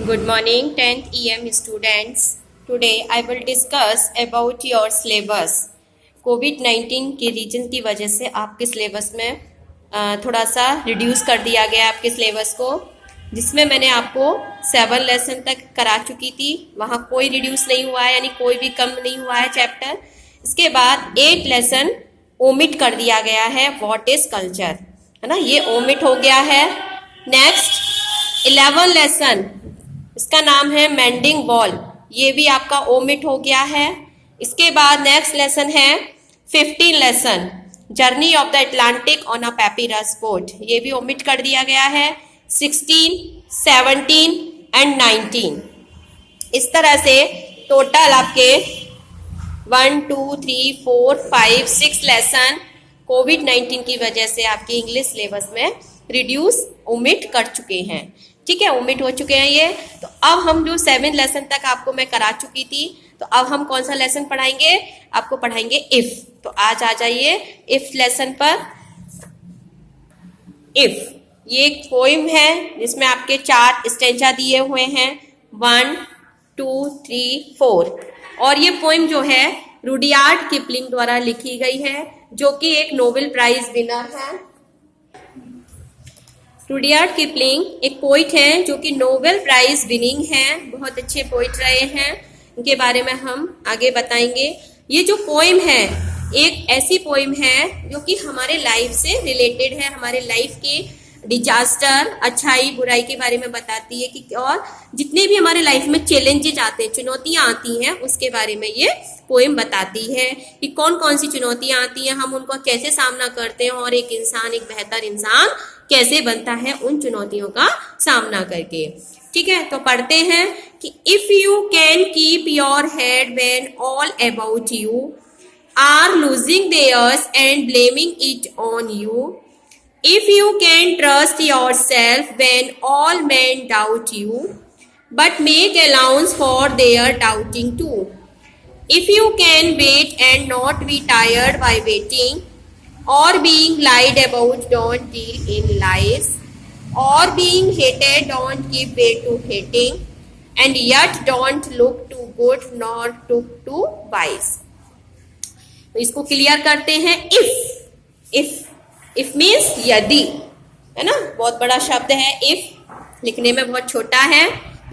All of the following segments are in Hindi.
Good morning 10th EM students. Today I will discuss about your syllabus. कोविड-19 के रीजन की वजह से आपके सिलेबस में थोड़ा सा रिड्यूस कर दिया गया आपके सिलेबस को, जिसमें मैंने आपको 7 लेसन तक करा चुकी थी। वहाँ कोई रिड्यूस नहीं हुआ है, यानी कोई भी कम नहीं हुआ है चैप्टर। इसके बाद 8 लेसन ओमिट कर दिया गया है। व्हाट इज कल्चर, है ना, ये ओमिट हो गया है। नेक्स्ट 11 लेसन, इसका नाम है मेंडिंग वॉल, ये भी आपका ओमिट हो गया है। इसके बाद नेक्स्ट लेसन है 15 lesson, journey of the Atlantic on a papyrus boat, ये भी ओमिट कर दिया गया है। 16, 17 एंड 19, इस तरह से टोटल आपके 1, 2, 3, 4, 5, 6 लेसन कोविड-19 की वजह से आपके इंग्लिश सिलेबस में रिड्यूस ओमिट कर चुके हैं। ठीक है, ओमिट हो चुके हैं ये। तो अब हम जो 7 लेसन तक आपको मैं करा चुकी थी, तो अब हम कौन सा लेसन पढ़ाएंगे, आपको पढ़ाएंगे इफ। तो आज आ जाइए इफ लेसन पर। इफ ये एक पोइम है जिसमें आपके 4 स्टेंजा दिए हुए हैं, 1, 2, 3, 4। और ये पोइम जो है रुडयार्ड किपलिंग द्वारा लिखी गई है, जो कि एक नोबेल प्राइज विनर है। रुडयार्ड किपलिंग एक पोइट हैं जो कि नोबेल प्राइज विनिंग हैं, बहुत अच्छे पोइट रहे हैं। इनके बारे में हम आगे बताएंगे। ये जो पोइम है एक ऐसी पोइम है जो कि हमारे लाइफ से रिलेटेड है, हमारे लाइफ के डिजास्टर, अच्छाई बुराई के बारे में बताती है कि और जितने भी हमारे लाइफ में चैलेंजेज आते हैं, चुनौतियां आती हैं, उसके बारे में ये पोइम बताती है कि कौन कौन सी चुनौतियां आती हैं, हम उनको कैसे सामना करते हैं और एक इंसान एक बेहतर इंसान कैसे बनता है उन चुनौतियों का सामना करके। ठीक है, तो पढ़ते हैं कि if you can keep your head when all about you are losing theirs and blaming it on you, if you can trust yourself when all men doubt you, but make allowance for their doubting too, if you can wait and not be tired by waiting, or being lied about don't deal in lies, or being hated don't give way to hating, and yet don't look too good nor look too wise। तो इसको क्लियर करते हैं। इफ मीन्स यदि, है ना, बहुत बड़ा शब्द है। इफ लिखने में बहुत छोटा है,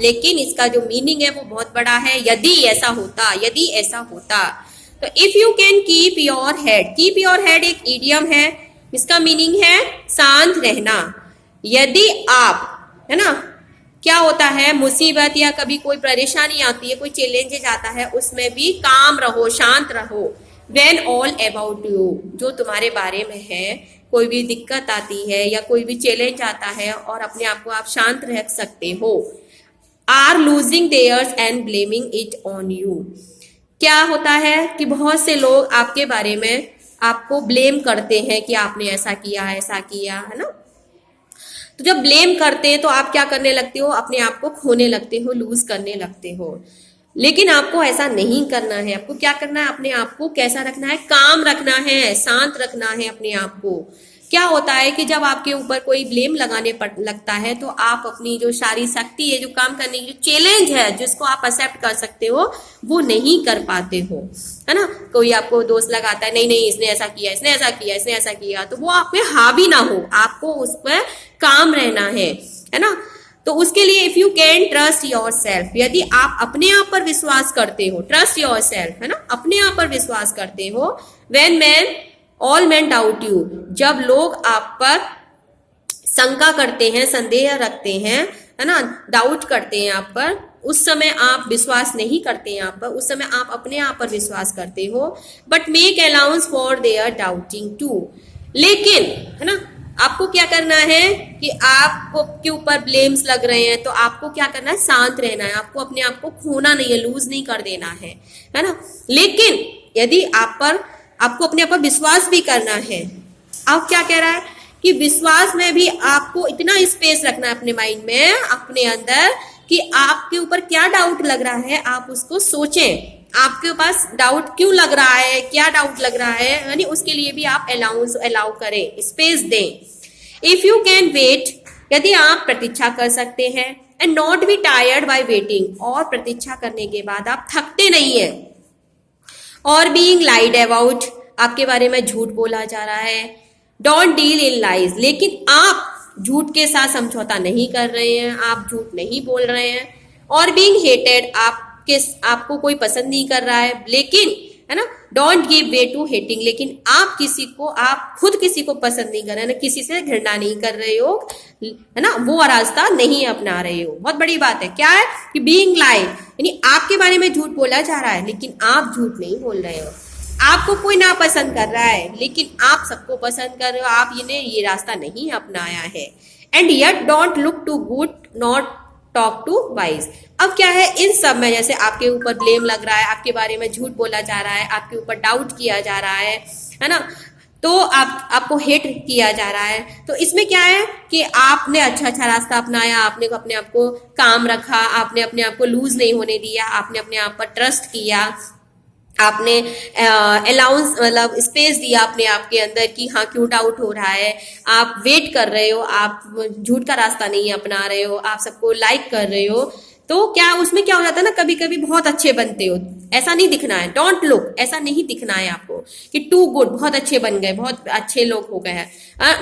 लेकिन इसका जो मीनिंग है वो बहुत बड़ा है। यदि ऐसा होता, यदि ऐसा होता। तो if you can keep your head, keep your head एक इडियम है, इसका मीनिंग है शांत रहना। यदि आप, है ना, क्या होता है, मुसीबत या कभी कोई परेशानी आती है, कोई चैलेंजेस आता है, उसमें भी काम रहो, शांत रहो। When all about you, जो तुम्हारे बारे में है, कोई भी दिक्कत आती है या कोई भी चैलेंज आता है और अपने आप को आप शांत रख सकते हो। Are losing theirs and blaming it on you, क्या होता है कि बहुत से लोग आपके बारे में आपको ब्लेम करते हैं कि आपने ऐसा किया, ऐसा किया, है ना। तो जब ब्लेम करते हैं तो आप क्या करने लगते हो, अपने आप को खोने लगते हो, लूज करने लगते हो। लेकिन आपको ऐसा नहीं करना है। आपको क्या करना है, अपने आप को कैसा रखना है, काम रखना है, शांत रखना है अपने आप को। क्या होता है कि जब आपके ऊपर कोई ब्लेम लगाने लगता है तो आप अपनी जो सारी शक्ति है, जो काम करने की जो चैलेंज है, जिसको आप एक्सेप्ट कर सकते हो, वो नहीं कर पाते हो, है ना। कोई आपको दोष लगाता है, नहीं नहीं इसने ऐसा किया, इसने ऐसा किया, इसने ऐसा किया, तो वो आप पे हावी ना हो, आपको उस पर काम रहना है ना। तो उसके लिए if you can trust your self, यदि आप अपने आप पर विश्वास करते हो, ट्रस्ट योर सेल्फ, है ना, अपने आप पर विश्वास करते हो। When man all man doubt you, जब लोग आप पर शंका करते हैं, संदेह रखते हैं, है ना, डाउट करते हैं आप पर, उस समय आप विश्वास नहीं करते हैं आप पर, उस समय आप अपने आप पर विश्वास करते हो। But make allowance for their doubting too, लेकिन, है ना, आपको क्या करना है कि आपको के ऊपर ब्लेम्स लग रहे हैं तो आपको क्या करना है, शांत रहना है। आपको अपने आप को खोना नहीं है, लूज नहीं कर देना है ना। लेकिन यदि आपको अपने आप पर विश्वास भी करना है, अब क्या कह रहा है कि विश्वास में भी आपको इतना स्पेस रखना है अपने माइंड में, अपने अंदर, कि आपके ऊपर क्या डाउट लग रहा है आप उसको सोचें। आपके पास डाउट क्यों लग रहा है, क्या डाउट लग रहा है, यानी उसके लिए भी आप अलाउ करें, स्पेस दें। इफ यू कैन वेट, यदि आप प्रतीक्षा कर सकते हैं, and not be tired by waiting, और प्रतीक्षा करने के बाद आप थकते नहीं है, और बीइंग लाइड अबाउट, आपके बारे में झूठ बोला जा रहा है, डोंट डील इन लाइज, लेकिन आप झूठ के साथ समझौता नहीं कर रहे हैं, आप झूठ नहीं बोल रहे हैं, और बीइंग हेटेड, आपको कोई पसंद नहीं कर रहा है, लेकिन है ना, don't give way to hating, लेकिन आप खुद किसी को पसंद नहीं कर रहे हैं, किसी से घृणा नहीं कर रहे हो, है ना, वो रास्ता नहीं अपना रहे हो। बहुत बड़ी बात है, क्या है कि बीइंग लाइड, यानी आपके बारे में झूठ बोला जा रहा है लेकिन आप झूठ नहीं बोल रहे हो, आपको कोई ना पसंद कर रहा है लेकिन आप सबको पसंद कर रहे हो, आप ये रास्ता नहीं अपनाया है। And yet don't look too good not talk too wise, अब क्या है, इन सब में जैसे आपके ऊपर ब्लेम लग रहा है, आपके बारे में झूठ बोला जा रहा है, आपके ऊपर डाउट किया जा रहा है ना, तो आपको हेट किया जा रहा है, तो इसमें क्या है कि आपने अच्छा रास्ता अपनाया, आपने अपने आप को काम रखा, आपने अपने आप को लूज नहीं होने दिया, आपने अपने आप पर ट्रस्ट किया, आपने अलाउंस मतलब स्पेस दिया अपने आप के अंदर कि हाँ क्यों डाउट हो रहा है, आप वेट कर रहे हो, आप झूठ का रास्ता नहीं अपना रहे हो, आप सबको लाइक कर रहे हो, तो क्या उसमें क्या हो जाता है ना, कभी कभी बहुत अच्छे बनते हो, ऐसा नहीं दिखना है, डोंट लुक, ऐसा नहीं दिखना है आपको कि टू गुड, बहुत अच्छे बन गए, बहुत अच्छे लोग हो गए हैं,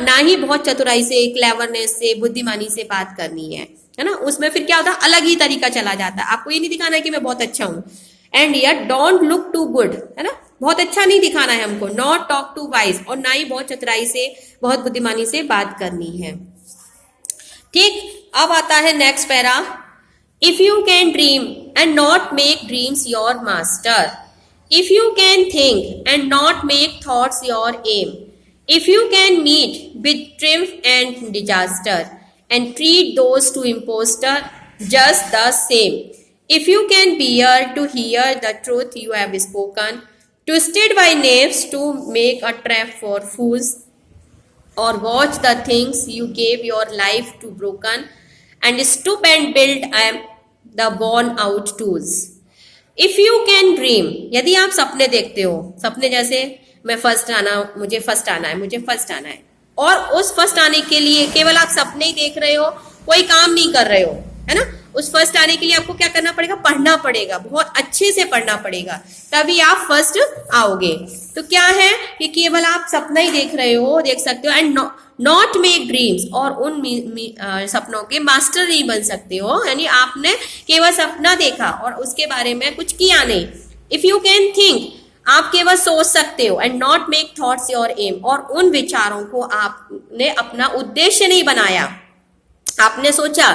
ना ही बहुत चतुराई से, क्लेवरनेस से, बुद्धिमानी से बात करनी है ना, उसमें फिर क्या होता है, अलग ही तरीका चला जाता है, आपको ये नहीं दिखाना है कि मैं बहुत अच्छा हूं, and yet don't look too good, है ना, बहुत अच्छा नहीं दिखाना है हमको, नॉट टॉक टू वाइज, और ना ही बहुत चतुराई से, बहुत बुद्धिमानी से बात करनी है। ठीक, अब आता है next para, if you can dream and not make dreams your master, if you can think and not make thoughts your aim, if you can meet with triumph and disaster and treat those two impostor just the same, if you can bear to hear the truth you have spoken, twisted by knaves to make a trap for fools, or watch the things you gave your life to broken, and stoop and build the worn out tools. If you can dream, यदि आप सपने देखते हो, सपने जैसे मैं फर्स्ट आना, मुझे फर्स्ट आना है, मुझे फर्स्ट आना है, और उस फर्स्ट आने के लिए केवल आप सपने ही देख रहे हो, कोई काम नहीं कर रहे हो, है ना, उस फर्स्ट आने के लिए आपको क्या करना पड़ेगा, पढ़ना पड़ेगा, बहुत अच्छे से पढ़ना पड़ेगा, तभी आप फर्स्ट आओगे। तो क्या है कि केवल आप सपना ही देख रहे हो, देख सकते हो, एंड नॉट मेक ड्रीम्स, और उन सपनों के मास्टर नहीं बन सकते हो, यानी आपने केवल सपना देखा और उसके बारे में कुछ किया नहीं। इफ यू कैन थिंक, आप केवल सोच सकते हो, and not make thoughts your aim, और उन विचारों को आपने अपना उद्देश्य नहीं बनाया, आपने सोचा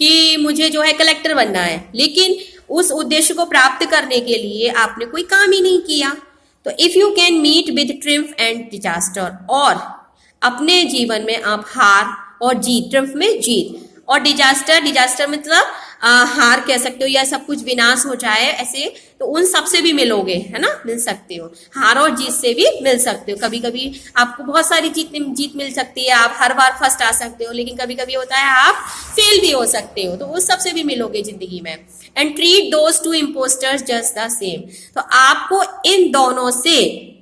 कि मुझे जो है कलेक्टर बनना है, लेकिन उस उद्देश्य को प्राप्त करने के लिए आपने कोई काम ही नहीं किया। तो if you can meet with triumph and disaster, और अपने जीवन में आप हार और जीत, ट्रिम्फ में जीत, और डिजास्टर मतलब हार कह सकते हो, या सब कुछ विनाश हो जाए ऐसे, तो उन सब से भी मिलोगे, है ना, मिल सकते हो, हार और जीत से भी मिल सकते हो। कभी कभी आपको बहुत सारी जीत मिल सकती है, आप हर बार फर्स्ट आ सकते हो, लेकिन कभी कभी होता है आप फेल भी हो सकते हो, तो उस सब से भी मिलोगे जिंदगी में। And treat those to impostors just the same, तो आपको इन दोनों से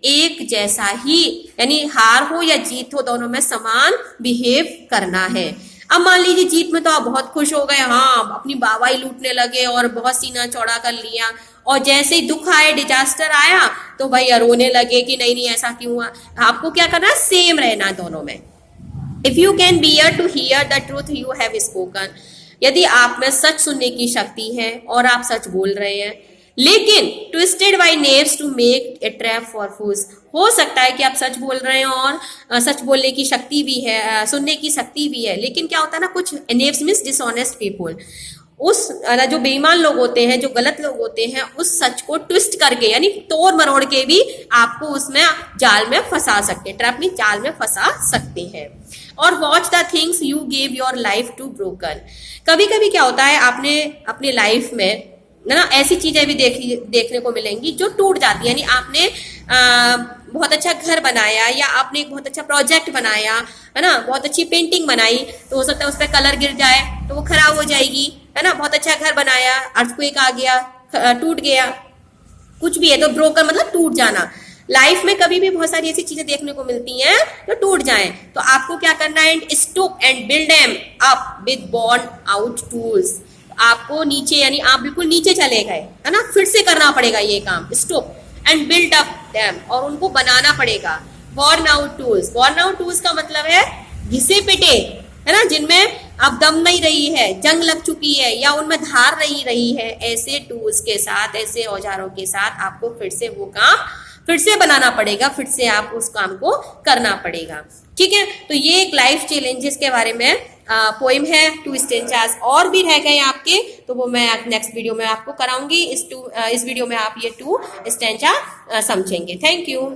एक जैसा ही, यानी हार हो या जीत हो, दोनों में समान बिहेव करना है। अब मान लीजिए जीत में तो आप बहुत खुश हो गए, हाँ अपनी वाहवाही लूटने लगे और बहुत सीना चौड़ा कर लिया, और जैसे ही दुख आए, डिजास्टर आया, तो भाई रोने लगे कि नहीं ऐसा क्यों हुआ। आपको क्या करना है, सेम रहना दोनों में। If you can bear to hear the truth you have spoken, यदि आप में सच सुनने की शक्ति है और आप सच बोल रहे हैं, लेकिन twisted by knaves to make a trap for fools, हो सकता है कि आप सच बोल रहे हो और सच बोलने की शक्ति भी है, सुनने की शक्ति भी है, लेकिन क्या होता है ना, कुछ नेव्स मीन्स डिसऑनेस्ट पीपुल, उस जो बेईमान लोग होते हैं, जो गलत लोग होते हैं, उस सच को ट्विस्ट करके, यानी तोड़ मरोड़ के भी आपको उसमें जाल में फंसा सकते हैं, ट्रैप में जाल में फंसा सकते हैं। और watch the things you give your life to broken, कभी कभी क्या होता है, आपने अपनी लाइफ में ना ऐसी चीजें भी देखने को मिलेंगी जो टूट जाती है, यानी आपने बहुत अच्छा घर बनाया, या आपने एक बहुत अच्छा प्रोजेक्ट बनाया, है ना, बहुत अच्छी पेंटिंग बनाई, तो हो सकता है उस पर कलर गिर जाए तो वो खराब हो जाएगी, है ना, बहुत अच्छा घर बनाया, अर्थक्वेक आ गया, टूट गया, कुछ भी है तो ब्रोकन मतलब टूट जाना। लाइफ में कभी भी बहुत सारी ऐसी चीजें देखने को मिलती हैं जो टूट जाएं, तो आपको क्या करना है, and stop and build them up with born out tools. आपको नीचे यानी आप बिल्कुल नीचे चले गए है ना, फिर से करना पड़ेगा ये काम, stop and build up them, और उनको बनाना पड़ेगा। Born out tools, born out tools का मतलब है घिसे पिटे, है ना, जिनमें अब दम नहीं रही है, जंग लग चुकी है या उनमें धार नहीं रही है, ऐसे टूल्स के साथ, ऐसे औजारों के साथ आपको फिर से वो काम फिर से बनाना पड़ेगा, फिर से आप उस काम को करना पड़ेगा। ठीक है, तो ये एक लाइफ चैलेंजेस के बारे में पोइम है, 2 स्टेंचास और भी रह गए आपके, तो वो मैं नेक्स्ट वीडियो में आपको कराऊंगी। इस वीडियो में आप ये 2 स्टेंचा समझेंगे। Thank you.